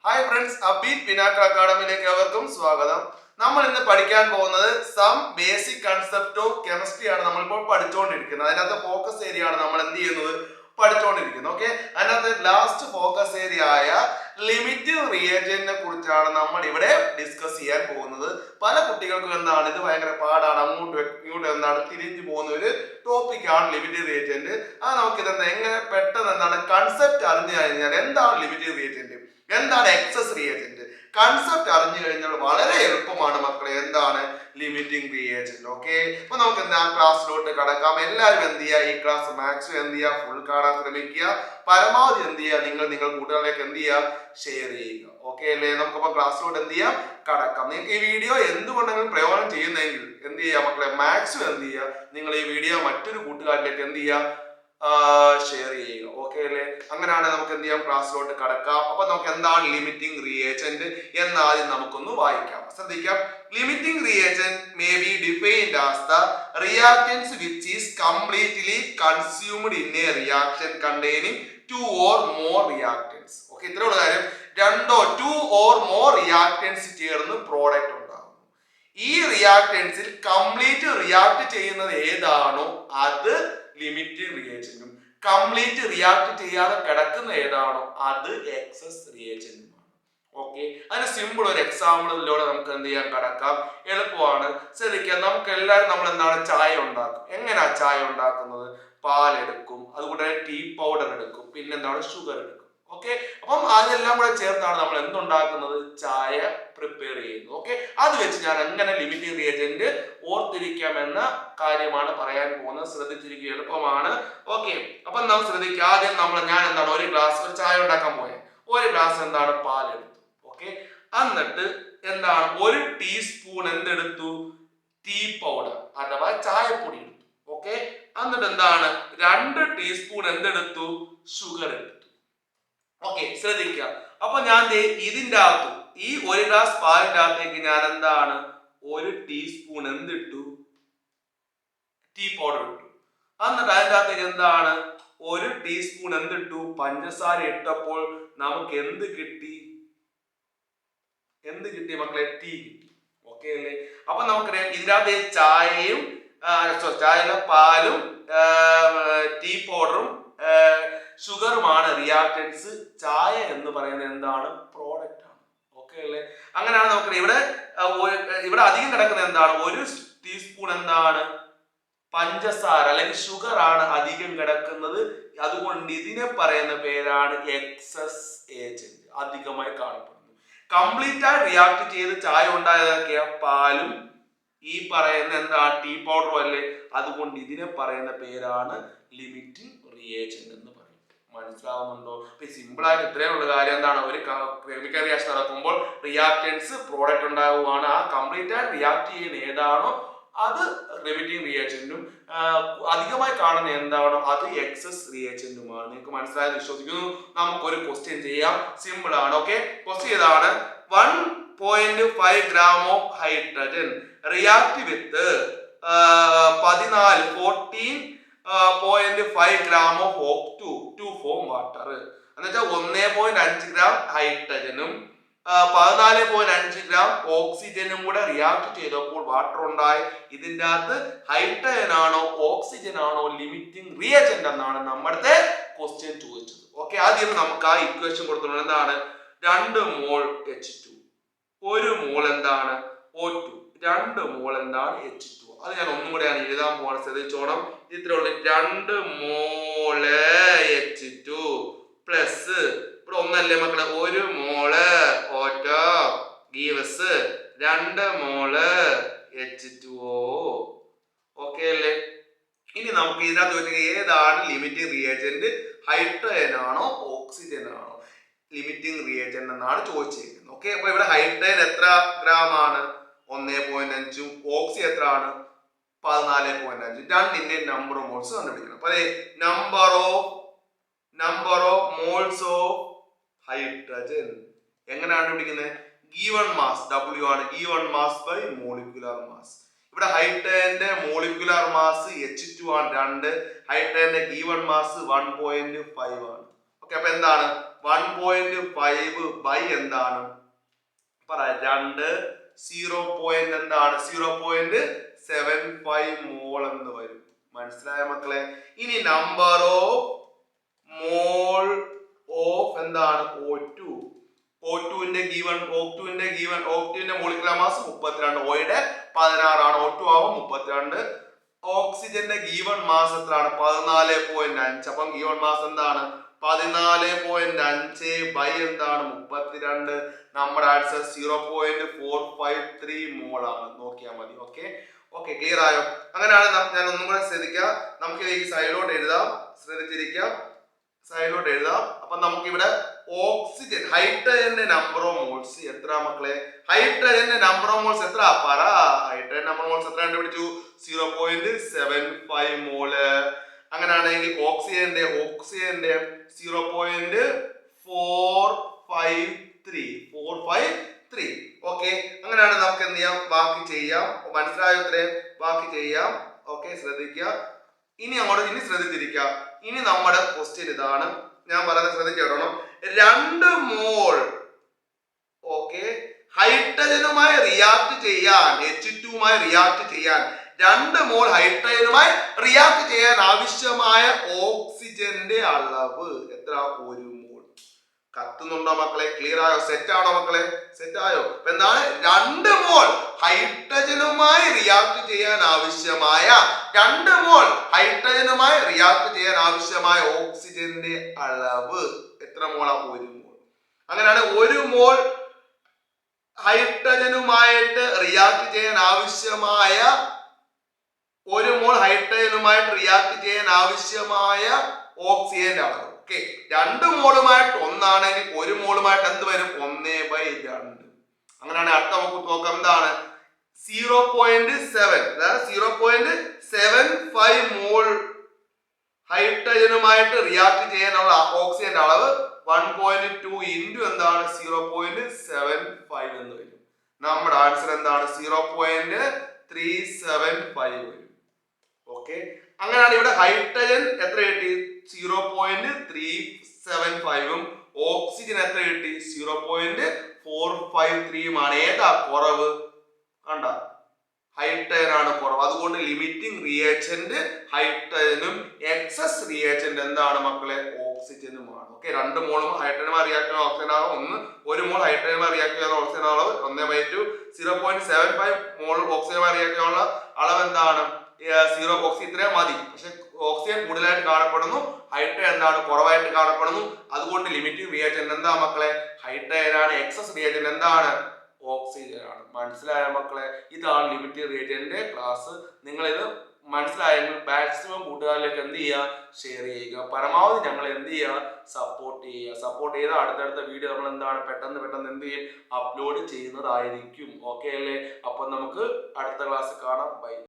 Hi friends, Upbeat Pinnacle അക്കാഡമിയിലേക്ക് ഏവർക്കും സ്വാഗതം. നമ്മൾ ഇന്ന് പഠിക്കാൻ പോകുന്നത് some basic concept of chemistry ആണ് നമ്മളിപ്പോൾ പഠിച്ചുകൊണ്ടിരിക്കുന്നത്. അതിനകത്ത് ഫോക്കസ് ഏരിയ ആണ് നമ്മൾ എന്ത് ചെയ്യുന്നത് പഠിച്ചുകൊണ്ടിരിക്കുന്നത്. ഓക്കെ, അതിനകത്ത് ലാസ്റ്റ് ഫോക്കസ് ഏരിയ ആയ ലിമിറ്റിംഗ് റിയേജന്റിനെ കുറിച്ചാണ് നമ്മൾ ഇവിടെ ഡിസ്കസ് ചെയ്യാൻ പോകുന്നത്. പല കുട്ടികൾക്കും എന്താണ് ഇത് ഭയങ്കര പാടാണ്, അങ്ങോട്ടും എന്താണ് തിരിഞ്ഞു പോകുന്ന ഒരു ടോപ്പിക്കാണ് ലിമിറ്റിംഗ് റിയേജന്റ്. നമുക്കിതെന്താ എങ്ങനെ പെട്ടെന്ന് എന്താണ് കൺസെപ്റ്റ് അറിഞ്ഞു കഴിഞ്ഞാൽ എന്താണ് ലിമിറ്റിംഗ് റിയേജന്റ്, എന്താണ് എക്സസ് റിയേജന്റ്, കൺസെപ്റ്റ് അറിഞ്ഞു കഴിഞ്ഞാൽ വളരെ എളുപ്പമാണ് മക്കളെ എന്താണ് ലിമിറ്റിംഗ് റിയേജന്റ്. ഓക്കെ, അപ്പൊ നമുക്ക് എന്താ ക്ലാസ്സിലോട്ട് കടക്കാം. എല്ലാവരും എന്ത് ചെയ്യുക, ഈ ക്ലാസ് മാക്സിമം എന്ത് ചെയ്യുക, ഫുൾ കാണാൻ ശ്രമിക്കുക. പരമാവധി എന്ത് ചെയ്യുക, നിങ്ങൾ കൂട്ടുകാരിലേക്ക് എന്ത് ചെയ്യുക, ഷെയർ ചെയ്യുക. ഓക്കെ അല്ലേ? നമുക്കപ്പോ ക്ലാസ്സിലോട്ട് എന്ത് ചെയ്യാം, കടക്കാം. നിങ്ങൾക്ക് ഈ വീഡിയോ എന്തുകൊണ്ടെങ്കിലും പ്രയോജനം ചെയ്യുന്നെങ്കിൽ എന്ത് ചെയ്യുക മക്കളെ, മാക്സിമം എന്ത് ചെയ്യുക, നിങ്ങൾ ഈ വീഡിയോ മറ്റൊരു കൂട്ടുകാരിലേക്ക് എന്ത് ചെയ്യുക, ഷെയർ ചെയ്യുക. ഓക്കെ അല്ലേ? അങ്ങനെയാണ് നമുക്ക് എന്ത് ചെയ്യാം, ക്ലാസ്സിലോട്ട് കടക്കാം. അപ്പൊ നമുക്ക് എന്താണ് ലിമിറ്റിംഗ് റിയേജന്റ് എന്ന് ആദ്യം നമുക്കൊന്ന് വായിക്കാം. ശ്രദ്ധിക്കാം. Limiting reagent may be defined as the reactance which is completely consumed in A reaction containing two or more reactance. Okay, ഇത്രയുള്ള കാര്യം. രണ്ടോ ടു ഓർ മോർ റിയാക്ടൻസ് ചേർന്ന് പ്രോഡക്റ്റ് ഉണ്ടാകും. ഈ റിയാക്ടൻസിൽ കംപ്ലീറ്റ് റിയാക്ട് ചെയ്യുന്നത് ഏതാണോ അത് ലിമിറ്റിംഗ് റിയേജന്റും, കംപ്ലീറ്റ് റിയാക്ട് ചെയ്യാതെ കിടക്കുന്ന ഏതാണോ അത് എക്സസ് റിയേജന്റുമാണ്. ഓക്കെ, അതിന് സിമ്പിൾ ഒരു എക്സാമ്പിളിലൂടെ നമുക്ക് എന്ത് ചെയ്യാൻ കടക്കാം, എളുപ്പമാണ്. ശ്രദ്ധിക്കുക, നമുക്ക് എല്ലാവരും നമ്മൾ എന്താണ് ചായ ഉണ്ടാക്കും. എങ്ങനെയാ ചായ ഉണ്ടാക്കുന്നത്? പാലെടുക്കും, അതുകൊണ്ട് തന്നെ ടീ പൗഡർ എടുക്കും, പിന്നെ എന്താണ് ഷുഗർ എടുക്കും. ഓക്കെ, അപ്പം അതെല്ലാം കൂടെ ചേർത്താണ് നമ്മൾ എന്തുണ്ടാക്കുന്നത്, ചായ പ്രിപ്പയർ ചെയ്യുന്നത്. ഓക്കെ, അത് വെച്ച് ഞാൻ എങ്ങനെ ലിമിറ്റിംഗ് റിയേജന്റ് ഓർത്തിരിക്കാം എന്ന കാര്യമാണ് പറയാൻ പോകുന്നത്. ശ്രദ്ധിച്ചിരിക്കുക, എളുപ്പമാണ്. ഓക്കെ, അപ്പൊ നമ്മൾ ശ്രദ്ധിക്കുക. ആദ്യം ഞാൻ എന്താണ് ഒരു ഗ്ലാസ് ഒരു ചായ ഉണ്ടാക്കാൻ പോയത്, ഒരു ഗ്ലാസ് എന്താണ് പാലെടുത്തു. ഓക്കെ, എന്നിട്ട് എന്താണ് ഒരു ടീസ്പൂൺ എന്തെടുത്തു, ടീ പൗഡർ അഥവാ ചായപ്പൊടി എടുത്തു. ഓക്കെ, എന്നിട്ട് എന്താണ് 2 ടീസ്പൂൺ എന്തെടുത്തു, ഷുഗർ എടുത്തു. ഓക്കെ, ശ്രദ്ധിക്കുക. അപ്പൊ ഞാൻ ഇതിന്റെ അകത്തു ഈ ഒരു ഗ്ലാസ് പാലിന്റെ അകത്തേക്ക് ഞാൻ എന്താണ് 1 ടീസ്പൂൺ എന്തിട്ടു, ടീ പൗഡർ ഇട്ടു. എന്നിട്ട് അതിന്റെ അകത്തേക്ക് എന്താണ് 1 ടീസ്പൂൺ എന്തിട്ടു, പഞ്ചസാര ഇട്ടപ്പോൾ നമുക്ക് എന്ത് കിട്ടി മക്കളെ, ടീ കിട്ടി. ഓക്കെ അല്ലേ? അപ്പൊ നമുക്കറിയാം ഇതിനകത്ത് ചായയും പാലും ടീ പൗഡറും ഷുഗറുമാണ് റിയാക്ടൻസ്. ചായ എന്ന് പറയുന്നത് എന്താണ്, പ്രോഡക്റ്റ് ആണ്. ഓക്കെ അല്ലേ? അങ്ങനെയാണ് നമുക്ക് ഇവിടെ അധികം കിടക്കുന്നത് എന്താണ്, 1 ടീസ്പൂൺ എന്താണ് പഞ്ചസാര അല്ലെങ്കിൽ ഷുഗർ ആണ് അധികം കിടക്കുന്നത്. അതുകൊണ്ട് ഇതിനെ പറയുന്ന പേരാണ് എക്സസ് ഏജന്റ്, അധികമായി കാണപ്പെടുന്നു. കംപ്ലീറ്റ് ആയി റിയാക്ട് ചെയ്ത് ചായ ഉണ്ടായതൊക്കെയാ പാലും ഈ പറയുന്ന എന്താ ടീ പൗഡറും അല്ലേ. അതുകൊണ്ട് ഇതിനെ പറയുന്ന പേരാണ് ലിമിറ്റിംഗ് റിയേജന്റ് എന്ന് പറയും. മനസ്സിലാവുന്നുണ്ടോ? സിമ്പിൾ ആയിട്ട് ഇത്രയുള്ള കാര്യം എന്താണ്, ഒരു കെമിക്കൽ റിയാക്ഷൻ നടക്കുമ്പോൾ റിയാക്ടൻസ് പ്രോഡക്റ്റ് ഉണ്ടാവുകയാണ്. ആ കംപ്ലീറ്റ് ആയി റിയാക്ട് ചെയ്യുന്ന ഏതാണോ അത് ലിമിറ്റിംഗ് റിയേജന്റും, അധികമായി കാണുന്ന എന്താണോ അത് എക്സസ് റിയേജന്റുമാണ്. നിങ്ങൾക്ക് മനസ്സിലായെന്ന് വിശ്വസിക്കുന്നു. നമുക്കൊരു ക്വസ്റ്റ്യൻ ചെയ്യാം, സിമ്പിൾ ആണ്. ഓക്കെ, ക്വസ്റ്റ്യൻ ഇതാണ്. 1.5 gram of hydrogen react with 14.5 gram of O2 to form water. എന്നുവെച്ചാൽ 1.5 gram ഹൈഡ്രജനും 14.5 gram ഓക്സിജനും കൂടെ റിയാക്ട് ചെയ്തപ്പോൾ വാട്ടർ ഉണ്ടായി. ഇതിൻ്റെ അകത്ത് ഹൈഡ്രജൻ ആണോ ഓക്സിജൻ ആണോ ലിമിറ്റിംഗ് റിയേജന്റ് എന്നാണ് നമ്മുടെ ക്വസ്റ്റ്യൻ ചോദിച്ചത്. ഓക്കെ, ആദ്യം നമുക്ക് ആ ഇക്വേഷൻ കൊടുത്തിട്ടുണ്ട്. എന്താണ് 2 മോൾ H2, 1 മോൾ എന്താണ് O2, 2 മോൾ എന്താണ് H2. അത് ഞാൻ ഒന്നും കൂടെ എഴുതാൻ പോവാണ്, ശ്രദ്ധിച്ചോണം. ഇത്രയുള്ള 2 മോള് H2 പ്ലസ് ഇവിടെ ഒന്നല്ലേ മക്കളെ 1 മോള് O2 ഗീവസ് 2 മോള് H2O. ഓക്കെ അല്ലേ? ഇനി നമുക്ക് ഇതിനകത്ത് ചോദിച്ചത് ഏതാണ് ലിമിറ്റിംഗ് റിയേജന്റ്, ഹൈഡ്രജൻ ആണോ ഓക്സിജൻ ആണോ ലിമിറ്റിംഗ് റിയേജന്റ് എന്നാണ് ചോദിച്ചിരിക്കുന്നത്. ഓക്കെ, അപ്പൊ ഇവിടെ ഹൈഡ്രജൻ എത്ര ഗ്രാം ആണ്, 1.5, ഓക്സിജൻ എത്ര ആണ് 14.5. രണ്ടിന്റെ നമ്പർ ഓഫ് മോൾസ് കണ്ടുപിടിക്കണം. അപ്പൊ number of moles of hydrogen എങ്ങനെയാണ് കണ്ടുപിടിക്കുന്നത്, ഗീവൺ മാസ് W ആണ്, given mass by molecular mass. ഇവിടെ ഹൈഡ്രജന്റെ മോളിക്യുലർ മാസ് H2 ആണ് 2, ഹൈഡ്രജന്റെ ഗീവൺ മാസ് 1.5 ആണ്. ഓക്കെ, അപ്പൊ എന്താണ് 1.5 ബൈ എന്താണ് പറ 2 എന്താണ് 0.75 മോൾ എന്ന് വരും. മനസ്സിലായ മക്കളെ? ഇനി നമ്പർ ഓഫ് മോൾ ഓഫ് എന്താണ് O2ന്റെ മോളിക്കുലർ മാസ് 32, ഓയുടെ 16 ആണ്, O2 ആവും 32. ഓക്സിജന്റെ ഗീവൺ മാസ് എത്രയാണ് 14.5. അപ്പം ഗീവൺ മാസ് എന്താണ് 14.5 ബൈ എന്താണ് 32. നമ്മുടെ ആൻസർ 0.453 മോൾ ആണ്. നോക്കിയാൽ മതി. ഓക്കെ ക്ലിയർ ആയോ? അങ്ങനെയാണ് ഞാൻ ഒന്നും കൂടെ ശ്രദ്ധിക്കുക. നമുക്ക് ഈ സൈഡിലോട്ട് എഴുതാം. ശ്രദ്ധിച്ചിരിക്കാം, സൈഡിലോട്ട് എഴുതാം. അപ്പൊ നമുക്ക് ഇവിടെ ഓക്സിജൻ ഹൈഡ്രജന്റെ നമ്പർ ഓഫ് മോൾസ് എത്ര മക്കളെ? ഹൈഡ്രജന്റെ നമ്പർ ഓഫ് മോൾസ് എത്ര പറ? ഹൈഡ്രജൻ നമ്പർ ഓഫ് മോൾസ് എത്ര കണ്ടുപിടിച്ചു? 0.75 മോള്. അങ്ങനെയാണെങ്കിൽ ഓക്സിജന്റെ 453. ഓക്കെ, അങ്ങനെയാണ് നമുക്ക് എന്ത് ചെയ്യാം? ബാക്കി ചെയ്യാം. മനസ്സിലായോ? ബാക്കി ചെയ്യാം. ഓക്കെ, ശ്രദ്ധിക്കുക. ഇനി ശ്രദ്ധിച്ചിരിക്കുക. ഇനി നമ്മുടെ ക്വസ്റ്റ്യൻ ഇതാണ്. ഞാൻ പറയുന്നത് ശ്രദ്ധിച്ചോണം. 2 മോൾ ഹൈഡ്രജനുമായി റിയാക്ട് ചെയ്യാൻ, H2മായി റിയാക്ട് ചെയ്യാൻ, 2 മോൾ ഹൈഡ്രജനുമായി റിയാക്ട് ചെയ്യാൻ ആവശ്യമായ ഓക്സിജന്റെ അളവ് എത്ര? 1 മോൾ. കത്തുന്നുണ്ടോ മക്കളെ? ക്ലിയർ ആയോ? സെറ്റ് ആണോ മക്കളെ? സെറ്റ് ആയോ? എന്താണ് 2 മോൾ ഹൈഡ്രജനുമായി റിയാക്ട് ചെയ്യാൻ ആവശ്യമായ 2 മോൾ ഹൈഡ്രജനുമായി റിയാക്ട് ചെയ്യാൻ ആവശ്യമായ ഓക്സിജന്റെ അളവ് എത്ര മോളാ? 1 മോൾ. അങ്ങനെയാണ് 1 മോൾ ഹൈഡ്രജനുമായിട്ട് റിയാക്ട് ചെയ്യാൻ ആവശ്യമായ 1 മോൾ ഹൈഡ്രജനുമായിട്ട് റിയാക്ട് ചെയ്യാൻ ആവശ്യമായ ഓക്സിജന്റെ അളവ്. ഓക്കെ, 2 മോളുമായിട്ട് 1 ആണെങ്കിൽ 1 മോളുമായിട്ട് എന്ത് വരും? 1/2. അങ്ങനെയാണ് അടുത്ത നമുക്ക് നോക്കാം. എന്താണ് 0.7, അതായത് 0.75 മോൾ ഹൈഡ്രജനുമായിട്ട് റിയാക്ട് ചെയ്യാനുള്ള ഓക്സിജന്റെ അളവ് 1.2 ഇൻറ്റു എന്താണ് 0.75 എന്ന് വരും. നമ്മുടെ ആൻസർ എന്താണ്? 0.375 വരും. ഓക്കെ, അങ്ങനെയാണ് ഇവിടെ ഹൈഡ്രജൻ എത്ര കിട്ടി? 0.375 ഓക്സിജൻ എത്ര കിട്ടി? 0.453. ഏതാ കുറവ്? കണ്ട, ഹൈഡ്രജൻ ആണ് കുറവ്. അതുകൊണ്ട് ലിമിറ്റിംഗ് റിയേജന്റ് ഹൈഡ്രജനും എക്സസ് റിയേജന്റ് എന്താണ് മക്കളെ? ഓക്സിജനുമാണ്. ഓക്കെ, 2 മോളും ഹൈഡ്രജനുമായി റിയാക്ട് ചെയ്യുന്ന ഓക്സിജൻ അളവ് 1 മോൾ ഹൈഡ്രജനുമായി റിയാക്ട് ചെയ്യുന്ന ഓക്സിജൻ അളവ് 1/2. 0.75 മോൾ ഓക്സിജനുമായി റിയാക്ട് ചെയ്യാനുള്ള അളവ് എന്താണ്? 0. ഓക്സിജൻ ഇത്രയും മതി. പക്ഷെ ഓക്സിജൻ കൂടുതലായിട്ട് കാണപ്പെടുന്നു, ഹൈഡ്രജൻ എന്താണ് കുറവായിട്ട് കാണപ്പെടുന്നു. അതുകൊണ്ട് ലിമിറ്റിംഗ് റിയേജന്റ് എന്താ മക്കളെ? ഹൈഡ്രജൻ ആണ്. എക്സസ് റിയേജന്റ് എന്താണ്? ഓക്സിജൻ ആണ്. മനസ്സിലായ മക്കളെ? ഇതാണ് ലിമിറ്റിംഗ് റിയേജന്റിന്റെ ക്ലാസ്. നിങ്ങൾ ഇത് മനസ്സിലായെങ്കിൽ മാക്സിമം കൂട്ടുകാരിലേക്ക് എന്ത് ചെയ്യുക? ഷെയർ ചെയ്യുക. പരമാവധി ഞങ്ങൾ എന്ത് ചെയ്യുക? സപ്പോർട്ട് ചെയ്ത് അടുത്തടുത്ത വീഡിയോ നമ്മൾ എന്താണ് പെട്ടെന്ന് എന്ത് ചെയ്യും? അപ്ലോഡ് ചെയ്യുന്നതായിരിക്കും. ഓക്കെ അല്ലേ? അപ്പൊ നമുക്ക് അടുത്ത ക്ലാസ് കാണാം. ബൈ.